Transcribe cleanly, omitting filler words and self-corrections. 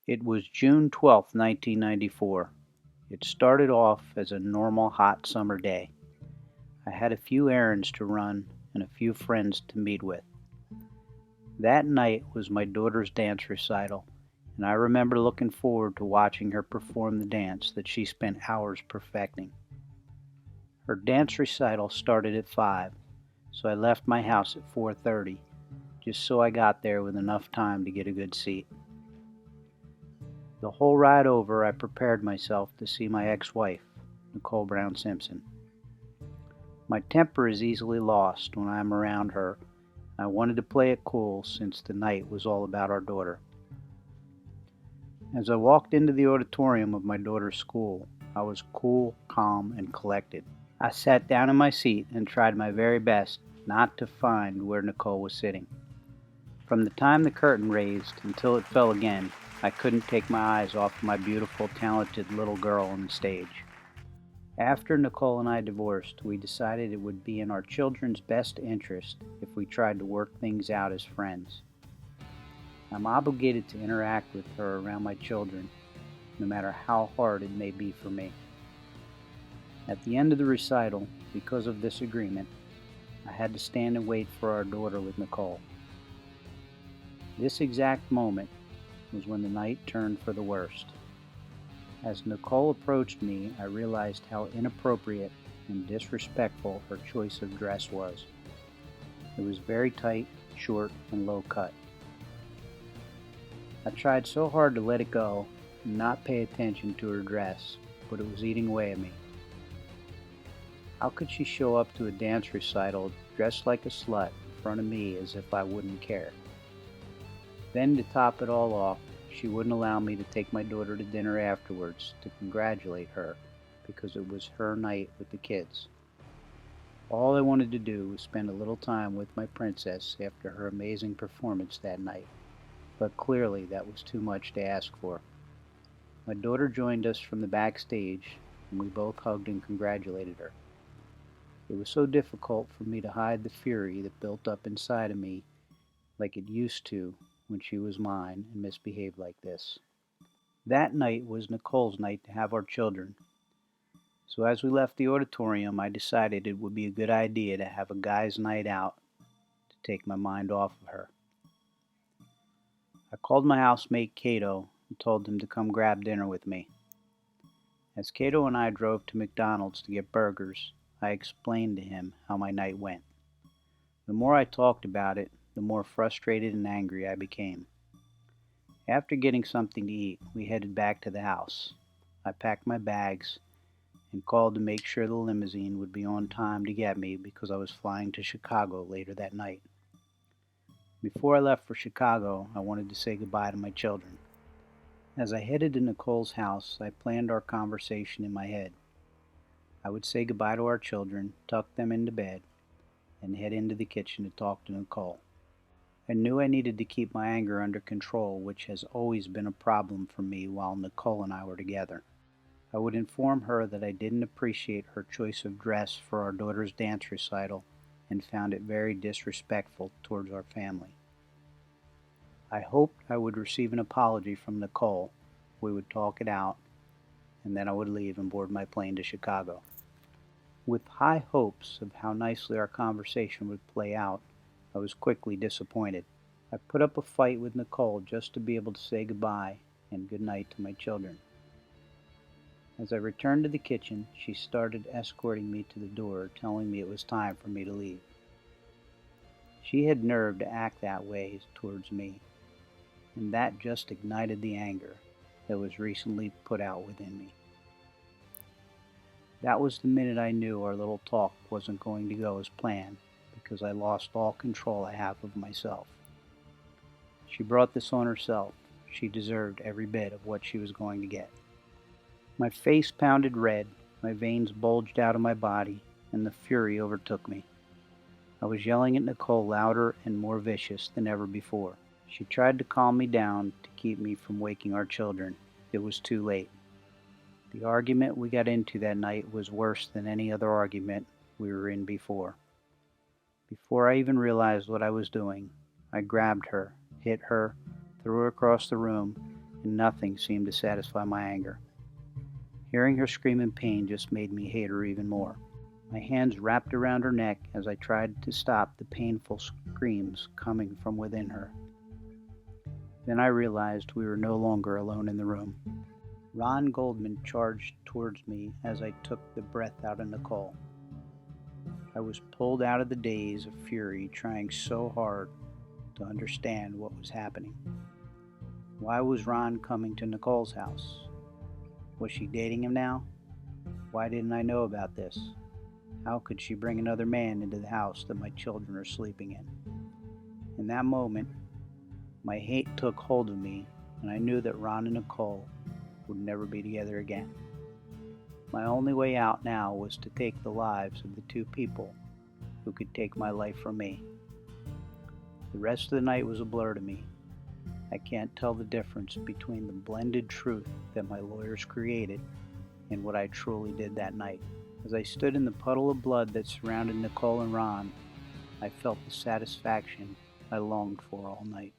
It was June 12th, 1994. It started off as a normal hot summer day. I had a few errands to run and a few friends to meet with. That night was my daughter's dance recital, and I remember looking forward to watching her perform the dance that she spent hours perfecting. Her dance recital started at 5, so I left my house at 4:30, just so I got there with enough time to get a good seat. The whole ride over, I prepared myself to see my ex-wife, Nicole Brown Simpson. My temper is easily lost when I am around her. I wanted to play it cool since the night was all about our daughter. As I walked into the auditorium of my daughter's school, I was cool, calm, and collected. I sat down in my seat and tried my very best not to find where Nicole was sitting. From the time the curtain raised until it fell again, I couldn't take my eyes off my beautiful, talented little girl on the stage. After Nicole and I divorced, we decided it would be in our children's best interest if we tried to work things out as friends. I'm obligated to interact with her around my children, no matter how hard it may be for me. At the end of the recital, because of this agreement, I had to stand and wait for our daughter with Nicole. This exact moment was when the night turned for the worst. As Nicole approached me, I realized how inappropriate and disrespectful her choice of dress was. It was very tight, short, and low cut. I tried so hard to let it go and not pay attention to her dress, but it was eating away at me. How could she show up to a dance recital dressed like a slut in front of me as if I wouldn't care? Then to top it all off, she wouldn't allow me to take my daughter to dinner afterwards to congratulate her because it was her night with the kids. All I wanted to do was spend a little time with my princess after her amazing performance that night, but clearly that was too much to ask for. My daughter joined us from the backstage, and we both hugged and congratulated her. It was so difficult for me to hide the fury that built up inside of me like it used to when she was mine and misbehaved like this. That night was Nicole's night to have our children. So as we left the auditorium, I decided it would be a good idea to have a guy's night out to take my mind off of her. I called my housemate Cato and told him to come grab dinner with me. As Cato and I drove to McDonald's to get burgers, I explained to him how my night went. The more I talked about it, the more frustrated and angry I became. After getting something to eat, we headed back to the house. I packed my bags and called to make sure the limousine would be on time to get me because I was flying to Chicago later that night. Before I left for Chicago, I wanted to say goodbye to my children. As I headed to Nicole's house, I planned our conversation in my head. I would say goodbye to our children, tuck them into bed, and head into the kitchen to talk to Nicole. I knew I needed to keep my anger under control, which has always been a problem for me while Nicole and I were together. I would inform her that I didn't appreciate her choice of dress for our daughter's dance recital and found it very disrespectful towards our family. I hoped I would receive an apology from Nicole, we would talk it out, and then I would leave and board my plane to Chicago. With high hopes of how nicely our conversation would play out, I was quickly disappointed. I put up a fight with Nicole just to be able to say goodbye and good night to my children. As I returned to the kitchen, she started escorting me to the door, telling me it was time for me to leave. She had nerve to act that way towards me, and that just ignited the anger that was recently put out within me. That was the minute I knew our little talk wasn't going to go as planned because I lost all control I have of myself. She brought this on herself. She deserved every bit of what she was going to get. My face pounded red, my veins bulged out of my body, and the fury overtook me. I was yelling at Nicole louder and more vicious than ever before. She tried to calm me down to keep me from waking our children. It was too late. The argument we got into that night was worse than any other argument we were in before. Before I even realized what I was doing, I grabbed her, hit her, threw her across the room, and nothing seemed to satisfy my anger. Hearing her scream in pain just made me hate her even more. My hands wrapped around her neck as I tried to stop the painful screams coming from within her. Then I realized we were no longer alone in the room. Ron Goldman charged towards me as I took the breath out of Nicole. I was pulled out of the daze of fury, trying so hard to understand what was happening. Why was Ron coming to Nicole's house? Was she dating him now? Why didn't I know about this? How could she bring another man into the house that my children are sleeping in? In that moment, my hate took hold of me, and I knew that Ron and Nicole would never be together again. My only way out now was to take the lives of the two people who could take my life from me. The rest of the night was a blur to me. I can't tell the difference between the blended truth that my lawyers created and what I truly did that night. As I stood in the puddle of blood that surrounded Nicole and Ron, I felt the satisfaction I longed for all night.